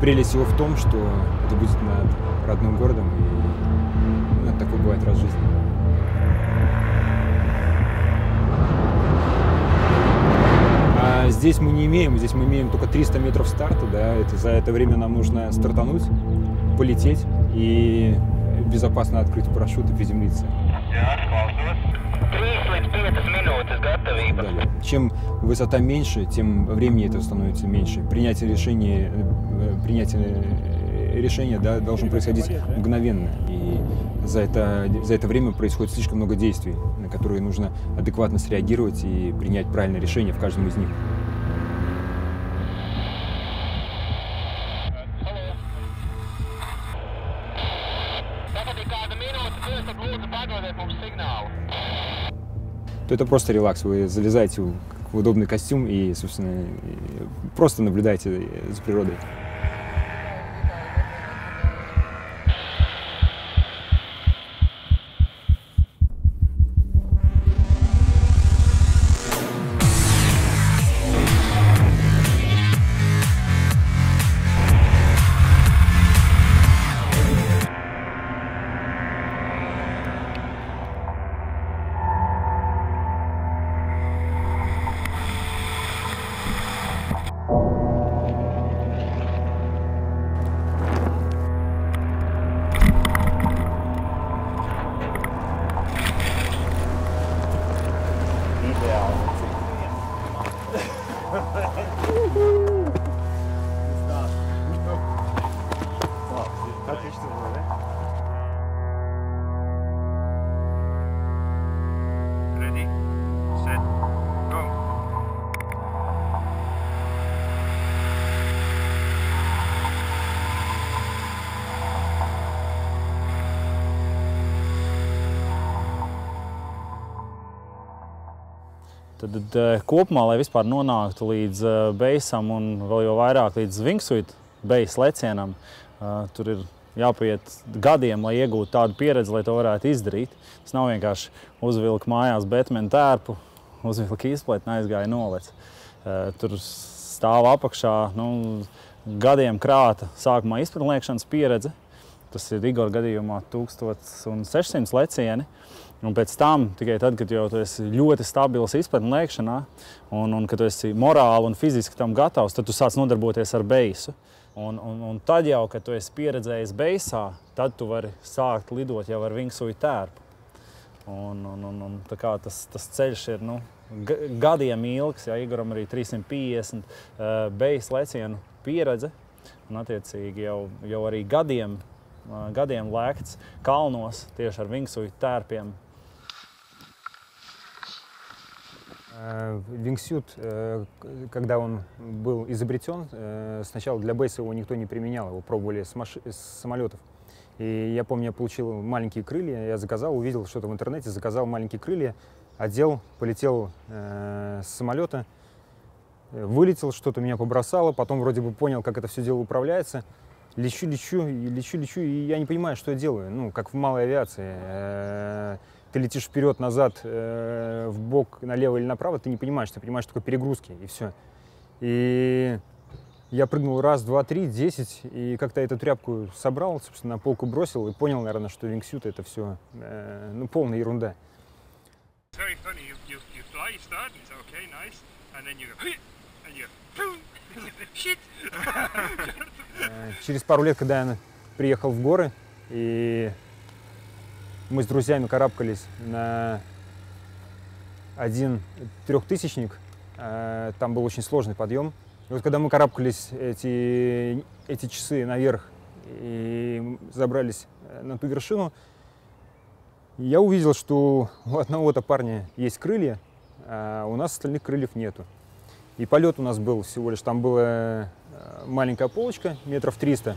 прелесть всего в том, что это будет над родным городом, и ну, такое бывает раз в жизни. А здесь мы не имеем, здесь мы имеем только 300 метров старта, да, за это время нам нужно стартануть, полететь и безопасно открыть парашют и приземлиться. Чем высота меньше, тем времени это становится меньше. Принятие решения да, должно происходить мгновенно. И за это время происходит слишком много действий, на которые нужно адекватно среагировать и принять правильное решение в каждом из них. То это просто релакс. Вы залезаете в удобный костюм и, собственно, просто наблюдаете за природой. Отлично было, да? Ready, set, go. Tad kopumā, lai vispār nonāktu līdz beisam un vēl jau vairāk līdz Wingsuit beis lecienam, tur ir jāpaiet gadiem, lai iegūtu tādu pieredzi, lai to varētu izdarīt. Tas nav vienkārši uzvilka mājās Batman tērpu, uzvilka izpletni, aizgāja nolec. Tur stāv apakšā gadiem krāta sākumā izpratnēkšanas pieredze. Tas ir Igora gadījumā 1600 lecieni. Un pēc tam, tikai tad, kad jau tu esi ļoti stabils izpratni lēkšanā un kad tu esi morāli un fiziski tam gatavs, tad tu sāc nodarboties ar beisu. Un tad jau, kad tu esi pieredzējis beisā, tad tu vari sākt lidot jau ar Wingsuit tērpu. Un tā kā tas ceļš ir gadiem ilgs, ja Igoram arī 350 beis lecienu pieredze, un attiecīgi jau arī gadiem lēkts kalnos tieši ar Wingsuit tērpiem. Wingsuit, когда он был изобретен, сначала для бейса его никто не применял, его пробовали с самолетов. И я помню, я получил маленькие крылья, я заказал, увидел что-то в интернете, заказал маленькие крылья, одел, полетел с самолета, вылетел, что-то меня побросало, потом вроде бы понял, как это все дело управляется. Лечу, и я не понимаю, что я делаю, как в малой авиации. Ты летишь вперед-назад, в бок, налево или направо, ты не понимаешь, ты понимаешь только перегрузки, и все. И я прыгнул раз, два, три, 10, и как-то эту тряпку собрал, собственно, на полку бросил, и понял, наверное, что Wingsuit это все, полная ерунда. Через пару лет, когда я приехал в горы, и мы с друзьями карабкались на один 3000-ник, там был очень сложный подъем. И вот когда мы карабкались эти часы наверх и забрались на ту вершину, я увидел, что у одного-то парня есть крылья, а у нас остальных крыльев нету. И полет у нас был всего лишь, там была маленькая полочка, метров 300,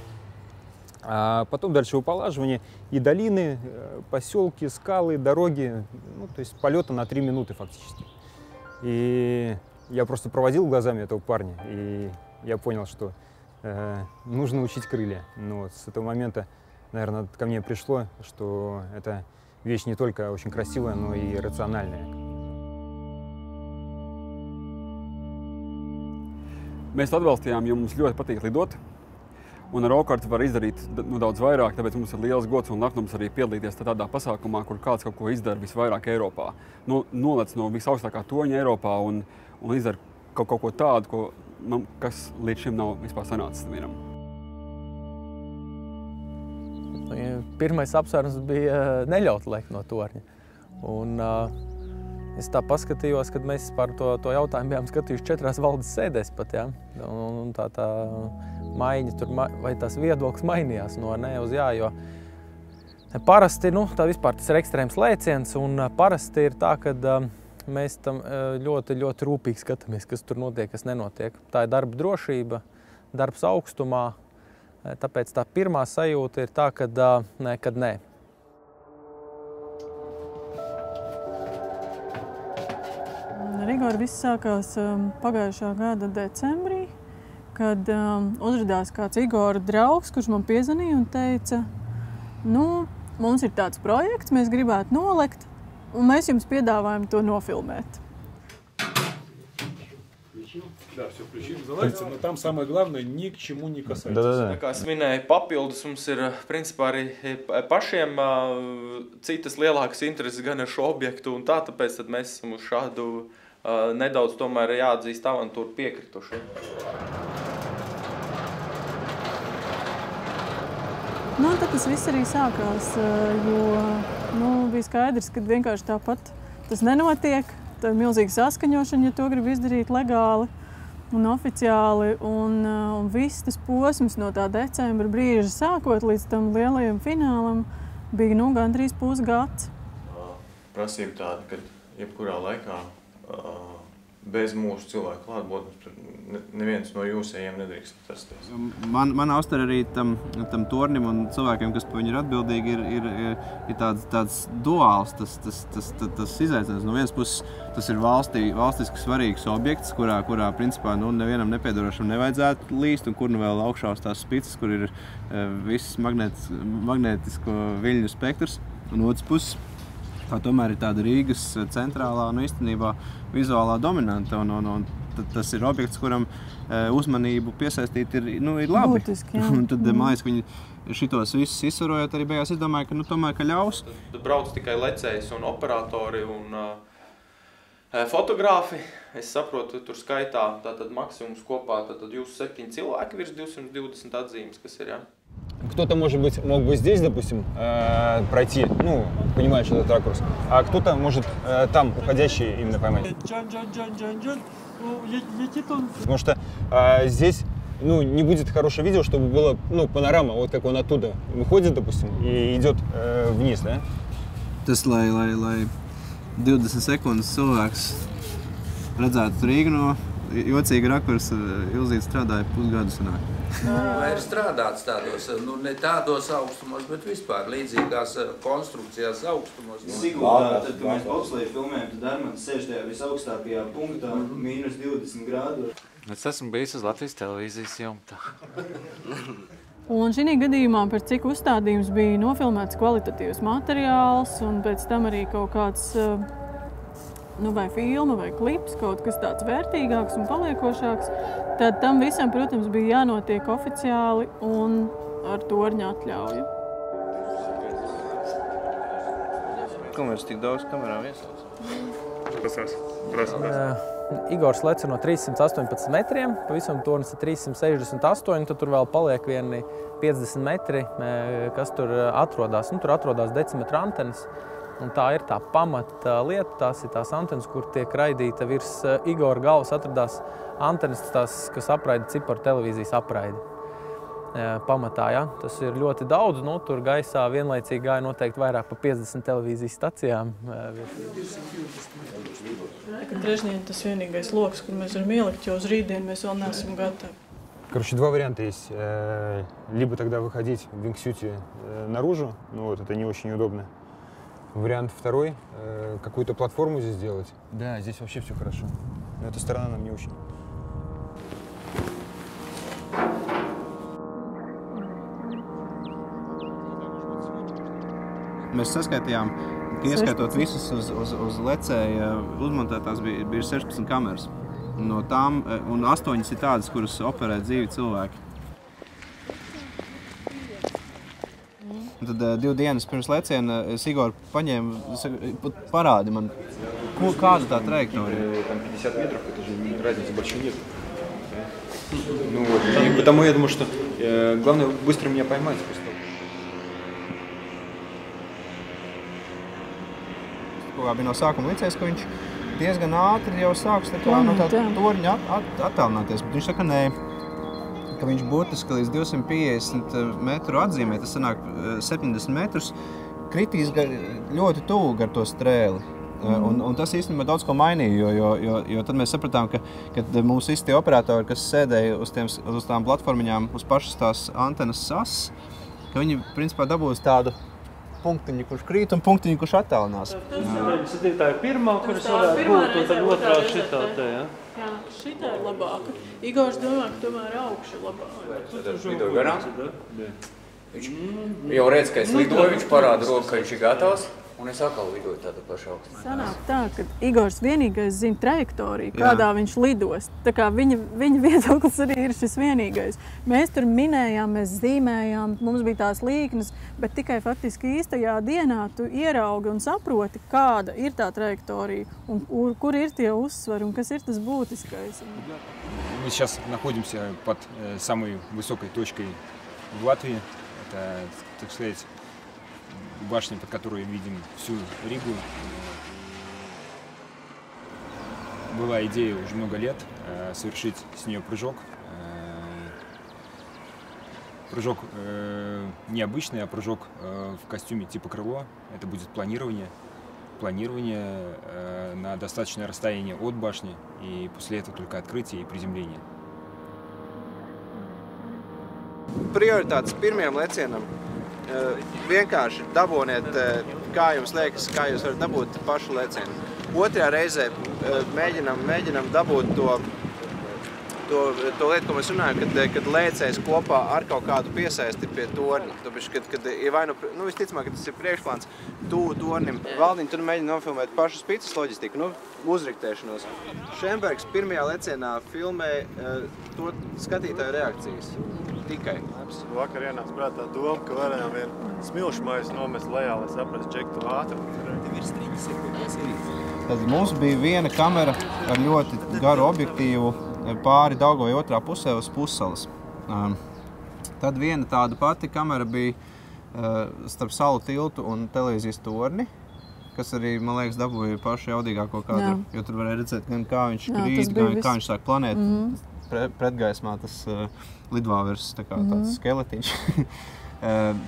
а потом дальше выполаживание и долины, поселки, скалы, дороги, то есть полета на 3 минуты фактически. И я просто проводил глазами этого парня, и я понял, что нужно учить крылья. С этого момента, наверное, ко мне пришло, что это вещь не только очень красивая, но и рациональная. Mēs atbalstījām, jo mums ļoti patīk lidot. Un ar Okartu var izdarīt daudz vairāk, tāpēc mums ir liels gods un lepnums arī piedalīties tādā pasākumā, kur kāds kaut ko izdara visvairāk Eiropā. Nolec no visaugstākā toņa Eiropā un izdara kaut ko tādu, kas līdz šim nav vispār sanācis nevienam. Pirmais apsvērums bija neļaut lekt no torņa. Un es tā paskatījos, kad mēs par to jautājumu bijām skatījuši 4 valdes sēdēs pat, ja? Un tā maiņa tur, vai tās viedoklis mainījās no ne uz jā, jo parasti, tā vispār tas ir ekstrēms lēciens, un parasti ir tā, ka mēs tam ļoti, ļoti rūpīgi skatāmies, kas tur notiek, kas nenotiek. Tā ir darba drošība, darbs augstumā, tāpēc tā pirmā sajūta ir tā, kad nē. Ar Igoru viss sākās pagājušā gada decembrī, kad uzrādījās kāds Igora draugs, kurš man piezvanīja un teica, mums ir tāds projekts, mēs gribētu nolekt, un mēs jums piedāvājam to nofilmēt. Да, все включим, залазите, но там самое главное, ни к чему не касайтесь. Tā kā es minēju, papildus mums ir, principā, arī pašiem citas lielākas intereses gan ar šo objektu un tā, tāpēc tad mēs esam uz šādu nedaudz tomēr jāatzīst avantūru piekrituši. Tad tas viss arī sākās, jo bija skaidrs, ka vienkārši tāpat tas nenotiek. Tā ir milzīga saskaņošana, ja to grib izdarīt legāli un oficiāli. Un viss tas posms no tā decembra brīža sākot līdz tam lielajam finālam bija gandrīz pusgads. Prasība tāda, ka jebkurā laikā bez mūsu cilvēku klātbūtnes neviens no jūsējiem nedrīkst atrasties. Mana uztvere arī tam tornim un cilvēkiem, kas par viņu ir atbildīgi, ir tāds duāls, tas izaicinājums. No vienas puses, tas ir valstiski svarīgs objekts, kurā principā nevienam nepiedarošam nevajadzētu līst, un kur vēl augšā uz tās spicas, kur ir viss magnētisko viļņu spektrs. Un otras puses, tā tomēr ir tāda Rīgas centrālā, īstenībā vizuālā dominanta, un tas ir objekts, kuram uzmanību piesaistīt ir labi. Būtiski, jā. Un tad, man liekas, viņi šitos visus izsvarojot, arī beigās es domāju, ka ļaus. Tad brauc tikai lecējs un operatori un fotogrāfi. Es saprotu, tur skaitā tātad maksimums kopā, tad jūs 7 cilvēki virs 220 atzīmes, kas ir, jā. Кто-то, может быть, мог бы здесь, допустим, пройти, понимаешь, этот ракурс, а кто-то может там уходящий именно поймать. Потому что здесь не будет хорошее видео, чтобы было панорама, вот как он оттуда выходит, допустим, и идет вниз, да? Tas, lai 20 sekundes cilvēks redzētu Rīgu no jocīga rakursa, Ilzīte strādāja pusgadu sanāk. Vai ir strādāts tādos, ne tādos augstumos, bet vispār līdzīgās konstrukcijās augstumos? Siguldā, tad, kad mēs bobsleju filmējam, tad Armands sēž tajā visaugstākajā punktā, mīnus 20 grādu. Es esmu bijis uz Latvijas televīzijas jumtā. Un šī gadījumā, par cik uzstādījums bija nofilmēts kvalitatīvs materiāls, un pēc tam arī kaut kāds vai filma vai klips, kaut kas tāds vērtīgāks un paliekošāks, tad tam visam, protams, bija jānotiek oficiāli un ar torņa atļauju. Ko mēs tik daudz kamerām iesaistām? Igors leca no 318 metriem, pavisam tornis ir 368, tad tur vēl paliek vieni 50 metri, kas tur atrodas. Tur atrodas decimetra antenas. Un tā ir tā pamata lieta, tās ir tās antenas, kur tiek raidīta virs Igora galvas atradās antenas, kas apraida ciparu televīzijas apraidi. Pamatā, ja? Tas ir ļoti daudz, tur gaisā vienlaicīgi gāja noteikti vairāk par 50 televīzijas stacijām. Trešdien tas vienīgais loks, kur mēs varam ielikt, jo uz rītdienu mēs vēl neesam gatavi. Короче, два варианта есть. Либо тогда выходить в вингсюте наружу, это не очень удобно. Вариант второй, какую-то платформу здесь сделать. Да, здесь вообще все хорошо. Но эта сторона нам не очень. Mēs saskaitījām, ka ieskaitot visus uz lecēja uzmontētās bija 16 kameras. No tām, un 8 ir tādas, kuras operē dzīvi cilvēki. Un tad 2 dienas pirms leciena es Igoru paņēmu, parādi man, kāda tā trajektorija. Там 50 метров, это же разницы большой нет. Ну вот, и потому я думаю, что главное быстро меня поймать. Bija no sākuma licies, ka viņš diezgan ātri jau sāks no tā torņa attālināties, bet viņš saka nē, ka viņš burtiski līdz 250 metru atzīmē, tas sanāk 70 metrus, kritīs ļoti tuvu gar to strēli. Un tas īstenībā daudz ko mainīja, jo tad mēs sapratām, ka mums visi tie operatori, kas sēdēja uz tām platformiņām, uz pašas tās antenas sas, ka viņi principā dabūs tādu punktiņu, kurš krīt un punktiņu, kurš attālinās. Tā ir pirmā, kuras varētu būt, un tad otrā šitā te, ja? Jā, šitā ir labāka. Igors domā, ka tomēr augšu labāka. Tad lido garām. Viņš jau redz, ka es lidoju, viņš parāda roku, ka viņš ir gatavs. Un es atkal lidoju tādu pašu augstu. Sanāk tā, ka Igors vienīgais zina trajektoriju, kādā viņš lidos. Tā kā viņa viedoklis arī ir šis vienīgais. Mēs tur minējām, mēs zīmējām, mums bija tās līknes, bet tikai faktiski īstajā dienā tu ieraugi un saproti, kāda ir tā trajektorija un kur ir tie uzsvari un kas ir tas būtiskais. Мы сейчас находимся под самой высокой точкой в Латвии. Это, так сказать, башня, под которой видим всю Ригу. Была идея уже много лет совершить с нее прыжок. Прыжок необычный, а прыжок в костюме типа крыло. Это будет планирование на достаточное расстояние от башни, и после этого только открытие и приземление. Prioritātes pirmajam lecienam vienkārši dabūniet, kā jums liekas, kā jūs varat dabūt pašu lecienu. Otrajā reizē mēģinam dabūt to lietu, ko mēs runājam, kad lēcējs kopā ar kaut kādu piesaisti pie torņa. Tāpēc, kad ir vai nu visticamāk, ka tas ir priekšplāns tuvu tornim. Valdiņi tur mēģina nofilmēt pašu spīces loģistiku, uzriktēšanos. Šembergs pirmajā lecienā filmē to skatītāju reakcijas. Tikai. Vakar ienāca prātā doma, ka varējām vienu smilšu maisu nomest lejā, lai saprastu, cik tu ātri. Tad mums bija viena kamera ar ļoti garu objektīvu pāri Daugavai otrā pusē uz pussalas. Tad viena tāda pati kamera bija starp salu tiltu un televīzijas torni, kas arī, man liekas, dabūja pašu jaudīgāko kadru, jo tur varēja redzēt gan kā viņš krīt, gan kā viņš sāk planēt. Pretgaismā tas lidvāveres tāds skeletiņš.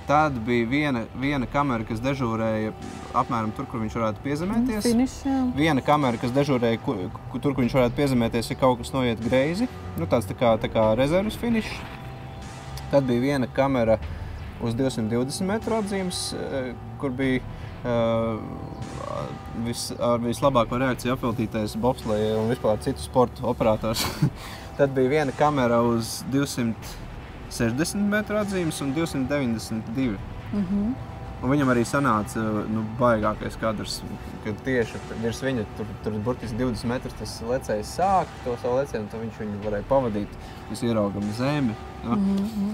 Tāda bija viena kamera, kas dežūrēja apmēram tur, kur viņš varētu piezemēties. Viena kamera, kas dežūrēja tur, kur viņš varētu piezemēties, ja kaut kas noiet greizi. Tāds tā kā rezervas finišs. Tad bija viena kamera uz 220 metru atzīmes, kur bija ar vislabāko reakciju apveltītais bobsleja un vispār citu sportu operators. Tad bija viena kamera uz 260 metru atzīmes un 292. Un viņam arī sanāca baigākais kadrs, kad tieši virs viņa tur burtiski 20 metrus tas lecējs sāk to savu lecienu, tad viņš viņu varēja pavadīt, jūs ieraugam zemi.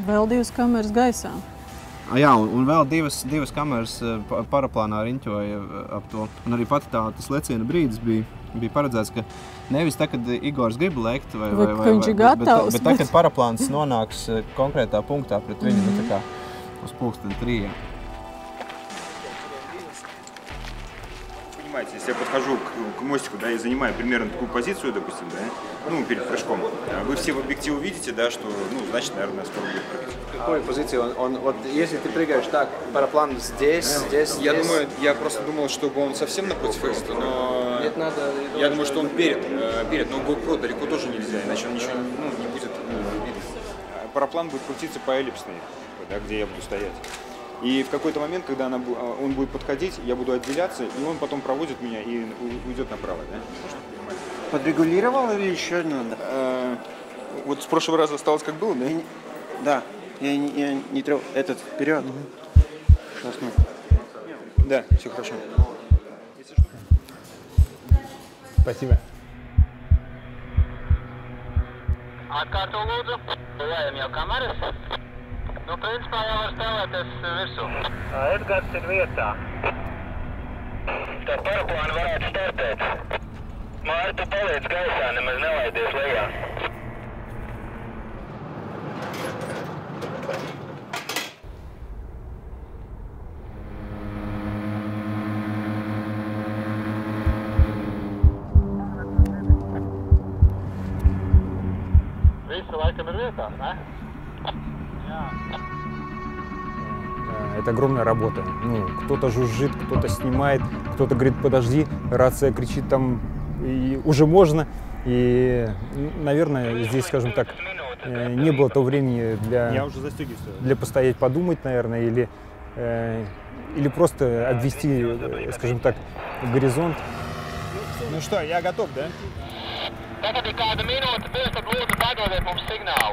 Vēl 2 kameras gaisā. Jā, un vēl divas kameras paraplānā riņķoja ap to. Un arī pati tas leciena brīdis bija paredzēts, ka nevis tā, kad Igors grib lekt, bet tā, kad paraplāns nonāks konkrētā punktā pret viņu, tā kā uz pulksteni 3. Понимаете, если я подхожу к мостику, да, и занимаю примерно такую позицию, допустим, да, перед прыжком, вы все в объективе видите, да, что, значит, наверное, скоро будет прыгать. Какую позицию? Вот если ты прыгаешь так, параплан здесь. Я думаю, я просто думал, чтобы он совсем напротив Эста, но нет, надо. Я думаю, что он перед, но GoPro далеко тоже нельзя, иначе он ничего не будет видно. Параплан будет крутиться по эллипсной, да, где я буду стоять. И в какой-то момент, когда он будет подходить, я буду отделяться, и он потом проводит меня и уйдет направо, да? Подрегулировал или еще надо? Вот с прошлого раза осталось как было, да? Да. Я не трогал. Этот вперед. Сейчас мы. Да, все хорошо. Спасибо. Atkārto lūdzu. Lējam jau kameras. Nu, principā jau var stāvēties virsū. Edgars ir vietā. Tā paraplāna varētu startēt. Māri, tu paliec gaisā, nemaz nelaidies lejā. Visi laikam ir vietā, ne? Это огромная работа. Ну, кто-то жужжит, кто-то снимает, кто-то говорит, подожди, рация кричит там, и уже можно. И, наверное, здесь, скажем так, не было того времени для постоять, подумать, наверное, или просто обвести, скажем так, горизонт. Ну что, я готов, да? Tagad ir kāda minūte, tad lūdzu padodiet mums signālu.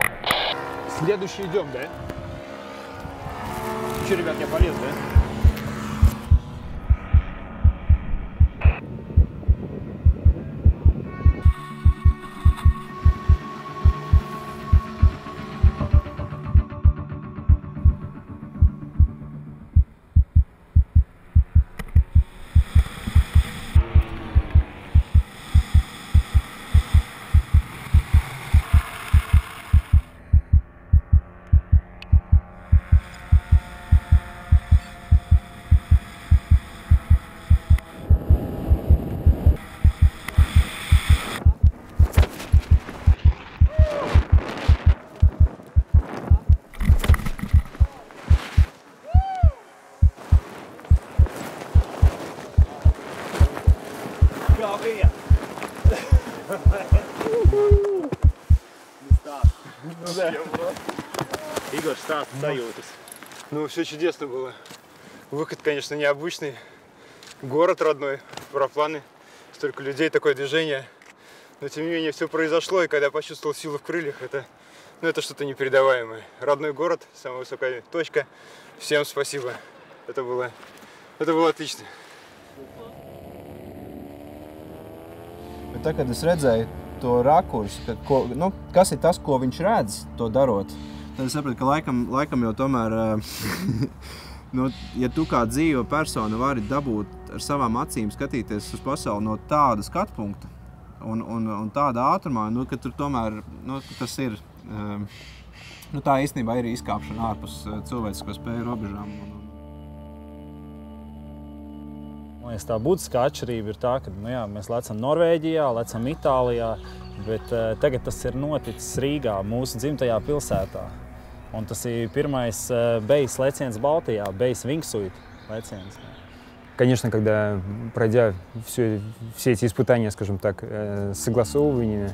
Следующий идем, да? Че, ребят, я полез, да? Игорь, старт, sajūtas. Ну, все чудесно было. Выход, конечно, необычный. Город родной, парапланы, столько людей, такое движение. Но, тем не менее, все произошло, и когда я почувствовал силу в крыльях, это что-то непередаваемое. Родной город, самая высокая точка. Всем спасибо. Это было отлично. Bet tā, kad es redzēju to rakursu, kas ir tas, ko viņš redz, to darot, tad es sapratu, ka laikam jau tomēr, ja tu kā dzīva persona vari dabūt ar savām acīm skatīties uz pasauli no tāda skatu punkta un tāda ātrumā, ka tur tomēr tas ir, tā īstenībā ir izkāpšana ārpus cilvēcisko spēju robežām. Man liekas, tā būtiskā atšķirība ir tā, ka mēs lecam Norvēģijā, lecam Itālijā, bet tagad tas ir noticis Rīgā, mūsu dzimtajā pilsētā. Un tas ir pirmais бейс лeciens Балтijā, бейс Wingsuit лeciens. Конечно, когда, пройдя все эти испытания, скажем так, с согласовываниями,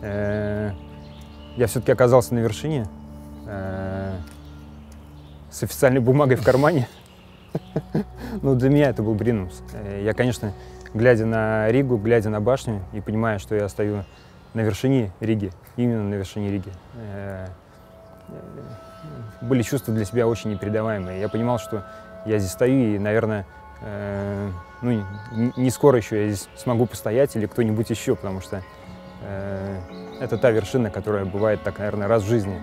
я все-таки оказался на вершине с официальной бумагой в кармане. Ну, для меня это был бринус. Я, конечно, глядя на Ригу, глядя на башню и понимая, что я стою на вершине Риги, именно на вершине Риги, были чувства для себя очень непередаваемые. Я понимал, что я здесь стою и, наверное, не скоро еще я здесь смогу постоять или кто-нибудь еще, потому что это та вершина, которая бывает так, наверное, раз в жизни.